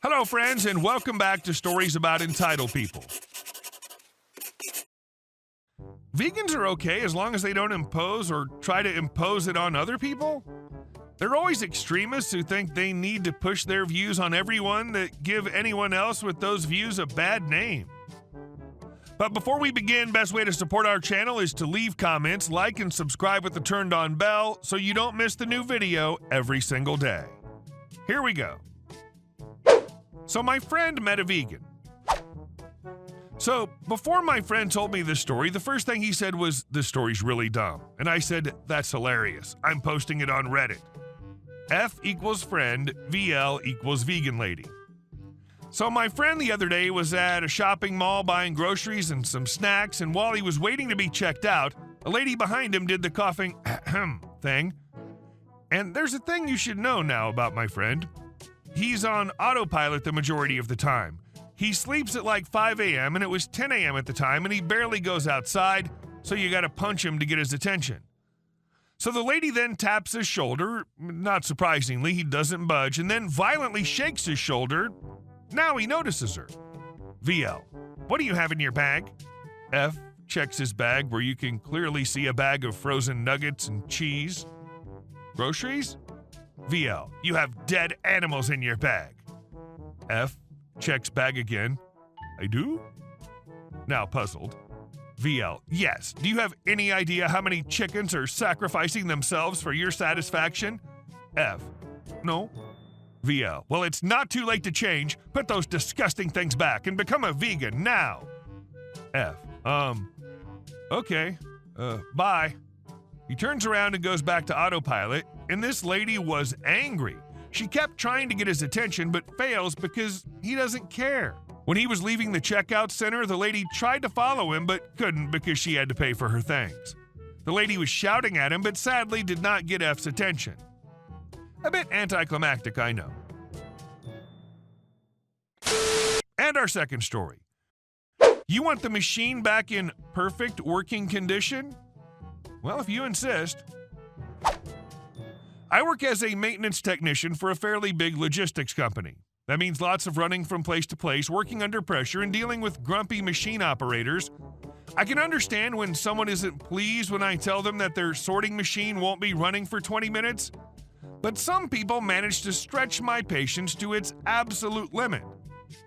Hello, friends, and welcome back to Stories About Entitled People. Vegans are okay as long as they don't impose or try to impose it on other people. There are always extremists who think they need to push their views on everyone that give anyone else with those views a bad name. But before we begin, best way to support our channel is to leave comments, like, and subscribe with the turned on bell so you don't miss the new video every single day. Here we go. So my friend met a vegan. So before my friend told me this story, the first thing he said was, "This story's really dumb." And I said, "That's hilarious. I'm posting it on Reddit." F equals friend, VL equals vegan lady. So my friend the other day was at a shopping mall buying groceries and some snacks, and while he was waiting to be checked out, a lady behind him did the coughing thing. And there's a thing you should know now about my friend. He's on autopilot the majority of the time. He sleeps at like 5 a.m. and it was 10 a.m. at the time, and he barely goes outside, so you gotta punch him to get his attention. So the lady then taps his shoulder. Not surprisingly, he doesn't budge, and then violently shakes his shoulder. Now he notices her. VL, what do you have in your bag? F checks his bag where you can clearly see a bag of frozen nuggets and cheese. Groceries? VL, you have dead animals in your bag. F checks bag again. I do? Now puzzled. VL, yes. Do you have any idea how many chickens are sacrificing themselves for your satisfaction? F, no. VL, well, it's not too late to change. Put those disgusting things back and become a vegan now. F, okay, bye. He turns around and goes back to autopilot, and this lady was angry. She kept trying to get his attention, but fails because he doesn't care. When he was leaving the checkout center, the lady tried to follow him, but couldn't because she had to pay for her things. The lady was shouting at him, but sadly did not get F's attention. A bit anticlimactic, I know. And our second story. You want the machine back in perfect working condition? Well, if you insist. I work as a maintenance technician for a fairly big logistics company. That means lots of running from place to place, working under pressure, and dealing with grumpy machine operators. I can understand when someone isn't pleased when I tell them that their sorting machine won't be running for 20 minutes. But some people manage to stretch my patience to its absolute limit.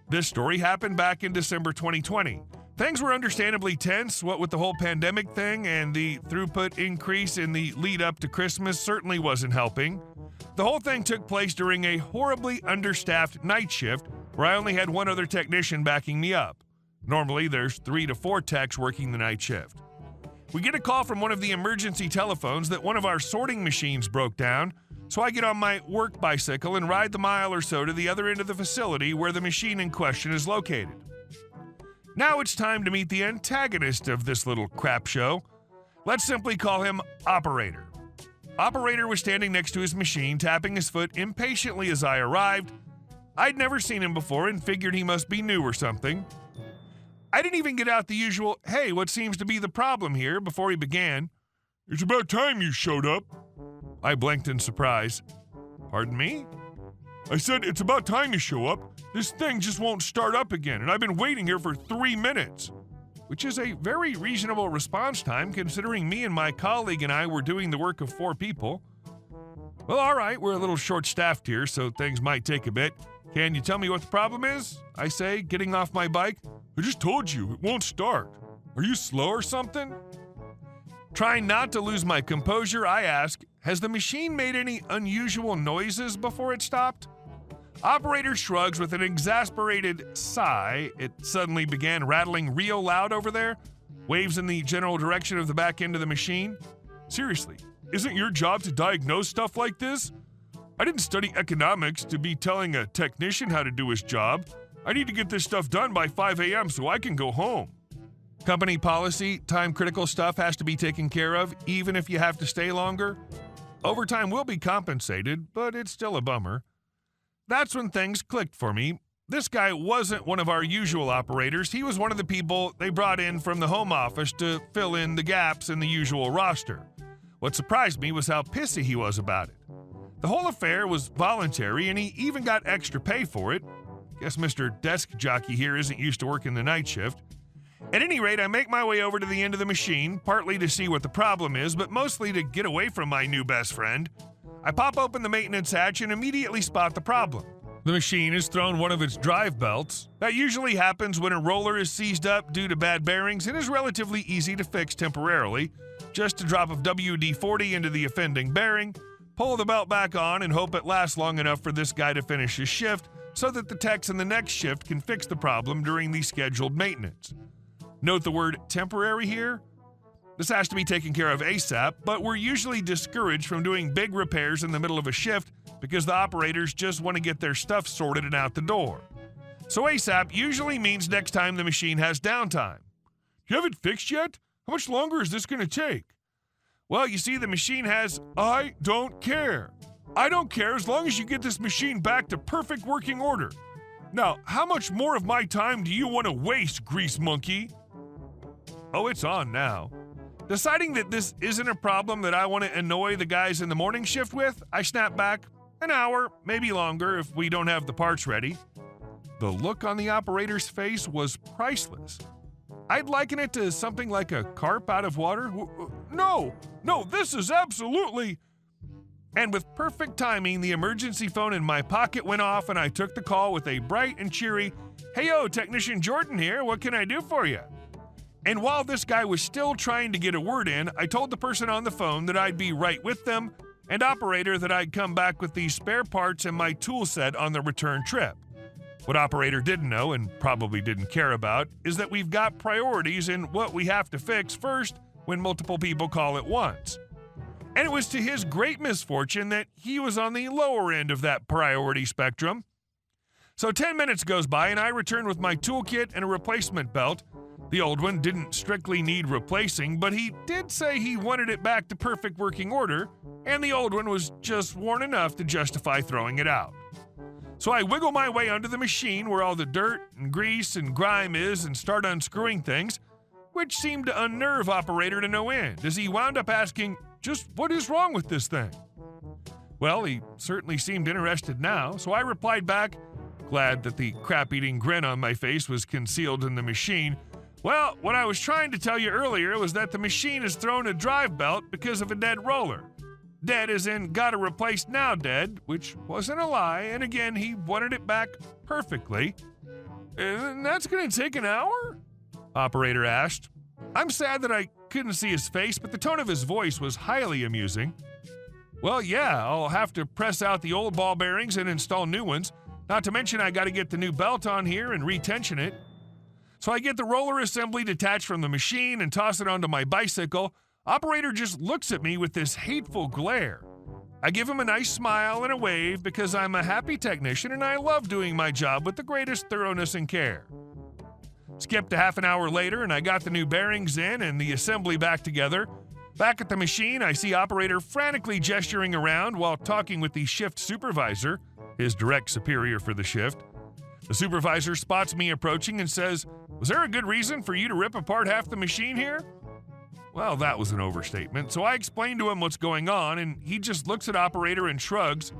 This story happened back in December 2020. Things were understandably tense, what with the whole pandemic thing, and the throughput increase in the lead up to Christmas certainly wasn't helping. The whole thing took place during a horribly understaffed night shift where I only had one other technician backing me up. Normally, there's 3 to 4 techs working the night shift. We get a call from one of the emergency telephones that one of our sorting machines broke down, so I get on my work bicycle and ride the mile or so to the other end of the facility where the machine in question is located. Now it's time to meet the antagonist of this little crap show. Let's simply call him Operator. Operator was standing next to his machine, tapping his foot impatiently as I arrived. I'd never seen him before and figured he must be new or something. I didn't even get out the usual, "Hey, what seems to be the problem here?" before he began. "It's about time you showed up." I blinked in surprise. "Pardon me?" "I said it's about time you show up. This thing just won't start up again, and I've been waiting here for 3 minutes. Which is a very reasonable response time considering me and my colleague and I were doing the work of 4 people. "Well, all right, we're a little short-staffed here, so things might take a bit. Can you tell me what the problem is?" I say, getting off my bike. "I just told you, it won't start. Are you slow or something?" Trying not to lose my composure, I ask, "Has the machine made any unusual noises before it stopped?" Operator shrugs with an exasperated sigh. It suddenly began rattling real loud over there, waves in the general direction of the back end of the machine. "Seriously, isn't your job to diagnose stuff like this? I didn't study economics to be telling a technician how to do his job. I need to get this stuff done by 5 a.m. so I can go home." Company policy, time-critical stuff has to be taken care of, even if you have to stay longer. Overtime will be compensated, but it's still a bummer. That's when things clicked for me. This guy wasn't one of our usual operators. He was one of the people they brought in from the home office to fill in the gaps in the usual roster. What surprised me was how pissy he was about it. The whole affair was voluntary, and he even got extra pay for it. Guess Mr. Desk Jockey here isn't used to working the night shift. At any rate, I make my way over to the end of the machine, partly to see what the problem is, but mostly to get away from my new best friend. I pop open the maintenance hatch and immediately spot the problem. The machine has thrown one of its drive belts. That usually happens when a roller is seized up due to bad bearings and is relatively easy to fix temporarily. Just a drop of WD-40 into the offending bearing, pull the belt back on, and hope it lasts long enough for this guy to finish his shift so that the techs in the next shift can fix the problem during the scheduled maintenance. Note the word temporary here. This has to be taken care of ASAP, but we're usually discouraged from doing big repairs in the middle of a shift because the operators just want to get their stuff sorted and out the door. So ASAP usually means next time the machine has downtime. You have it fixed yet? How much longer is this going to take? Well, you see, the machine has I don't care. I don't care as long as you get this machine back to perfect working order. Now, how much more of my time do you want to waste, grease monkey? Oh, it's on now. Deciding that this isn't a problem that I want to annoy the guys in the morning shift with, I snap back an hour, maybe longer if we don't have the parts ready. The look on the operator's face was priceless. I'd liken it to something like a carp out of water. No, this is absolutely... And with perfect timing, the emergency phone in my pocket went off and I took the call with a bright and cheery, "Hey-yo, Technician Jordan here, what can I do for you?" And while this guy was still trying to get a word in, I told the person on the phone that I'd be right with them, and operator that I'd come back with these spare parts and my tool set on the return trip. What operator didn't know, and probably didn't care about, is that we've got priorities in what we have to fix first when multiple people call at once. And it was to his great misfortune that he was on the lower end of that priority spectrum. So 10 minutes goes by and I return with my toolkit and a replacement belt. The old one didn't strictly need replacing, but he did say he wanted it back to perfect working order, and the old one was just worn enough to justify throwing it out. So I wiggle my way under the machine where all the dirt and grease and grime is and start unscrewing things, which seemed to unnerve operator to no end, as he wound up asking, "Just what is wrong with this thing?" Well, he certainly seemed interested now, so I replied back, glad that the crap-eating grin on my face was concealed in the machine. "Well, what I was trying to tell you earlier was that the machine has thrown a drive belt because of a dead roller. Dead as in gotta replace now dead," which wasn't a lie, and again, he wanted it back perfectly. "And that's gonna take an hour?" Operator asked. I'm sad that I couldn't see his face, but the tone of his voice was highly amusing. "Well, yeah, I'll have to press out the old ball bearings and install new ones. Not to mention I gotta get the new belt on here and retension it." So I get the roller assembly detached from the machine and toss it onto my bicycle. Operator just looks at me with this hateful glare. I give him a nice smile and a wave because I'm a happy technician and I love doing my job with the greatest thoroughness and care. Skipped a half an hour later and I got the new bearings in and the assembly back together. Back at the machine, I see operator frantically gesturing around while talking with the shift supervisor, his direct superior for the shift. The supervisor spots me approaching and says, "Was there a good reason for you to rip apart half the machine here?" Well, that was an overstatement, so I explained to him what's going on, and he just looks at operator and shrugs.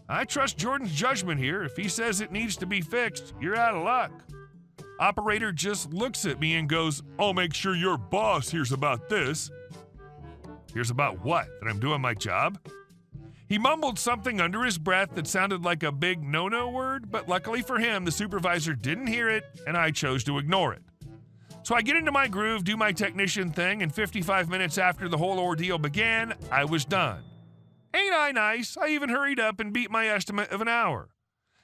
"I trust Jordan's judgment here. If he says it needs to be fixed, you're out of luck." Operator just looks at me and goes, "I'll make sure your boss hears about this." Hears about what? That I'm doing my job? He mumbled something under his breath that sounded like a big no-no word, but luckily for him, the supervisor didn't hear it, and I chose to ignore it. So I get into my groove, do my technician thing, and 55 minutes after the whole ordeal began, I was done. Ain't I nice? I even hurried up and beat my estimate of an hour.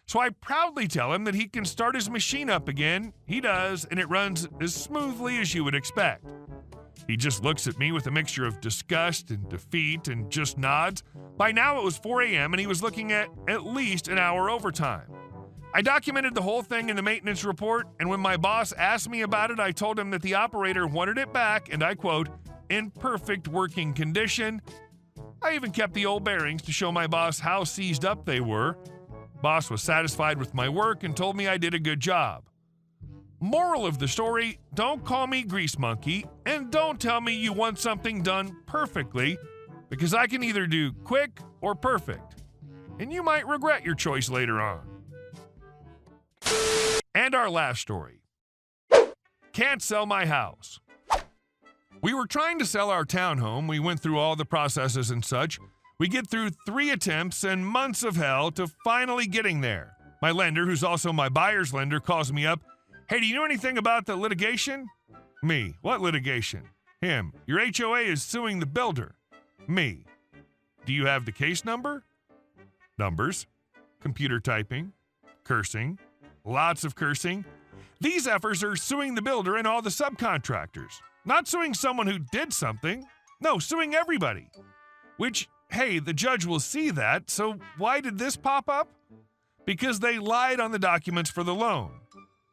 So I proudly tell him that he can start his machine up again. He does, and it runs as smoothly as you would expect. He just looks at me with a mixture of disgust and defeat and just nods. By now it was 4 a.m. and he was looking at least an hour overtime. I documented the whole thing in the maintenance report, and when my boss asked me about it, I told him that the operator wanted it back, and I quote, "in perfect working condition." I even kept the old bearings to show my boss how seized up they were. Boss was satisfied with my work and told me I did a good job. Moral of the story, don't call me Grease Monkey, and don't tell me you want something done perfectly, because I can either do quick or perfect, and you might regret your choice later on. And our last story. Can't sell my house. We were trying to sell our townhome. We went through all the processes and such. We get through 3 attempts and months of hell to finally getting there. My lender, who's also my buyer's lender, calls me up. Hey, do you know anything about the litigation? Me. What litigation? Him. Your HOA is suing the builder. Me. Do you have the case number? Numbers. Computer typing. Cursing. Lots of cursing. These effers are suing the builder and all the subcontractors. Not suing someone who did something. No, suing everybody. Which, hey, the judge will see that, so why did this pop up? Because they lied on the documents for the loan.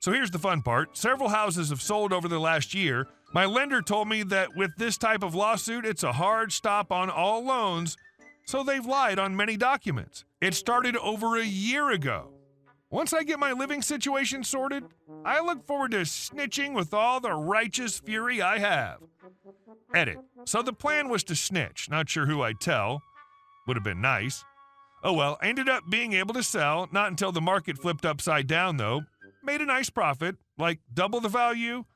So here's the fun part. Several houses have sold over the last year. My lender told me that with this type of lawsuit, it's a hard stop on all loans, so they've lied on many documents. It started over a year ago. Once I get my living situation sorted, I look forward to snitching with all the righteous fury I have. Edit. So the plan was to snitch. Not sure who I'd tell. Would have been nice. Oh well, I ended up being able to sell, not until the market flipped upside down though. Made a nice profit, like double the value.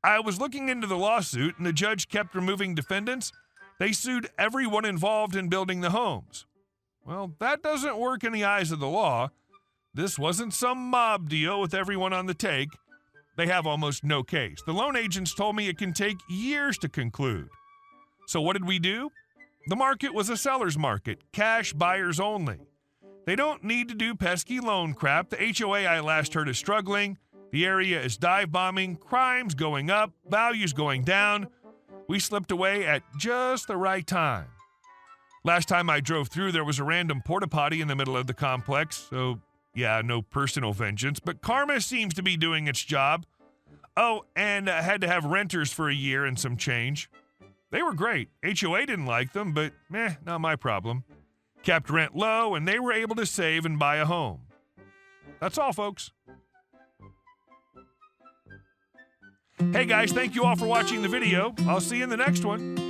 I was looking into the lawsuit and the judge kept removing defendants. They sued everyone involved in building the homes. Well, that doesn't work in the eyes of the law. This wasn't some mob deal with everyone on the take. They have almost no case. The loan agents told me it can take years to conclude. So what did we do? The market was a seller's market, cash buyers only. They don't need to do pesky loan crap. The HOA I last heard is struggling. The area is dive bombing, crimes going up, values going down. We slipped away at just the right time. Last time I drove through, there was a random porta potty in the middle of the complex, so yeah, no personal vengeance, but karma seems to be doing its job. Oh, and I had to have renters for a year and some change. They were great. HOA didn't like them, but not my problem. Kept rent low, and they were able to save and buy a home. That's all, folks. Hey guys, thank you all for watching the video. I'll see you in the next one.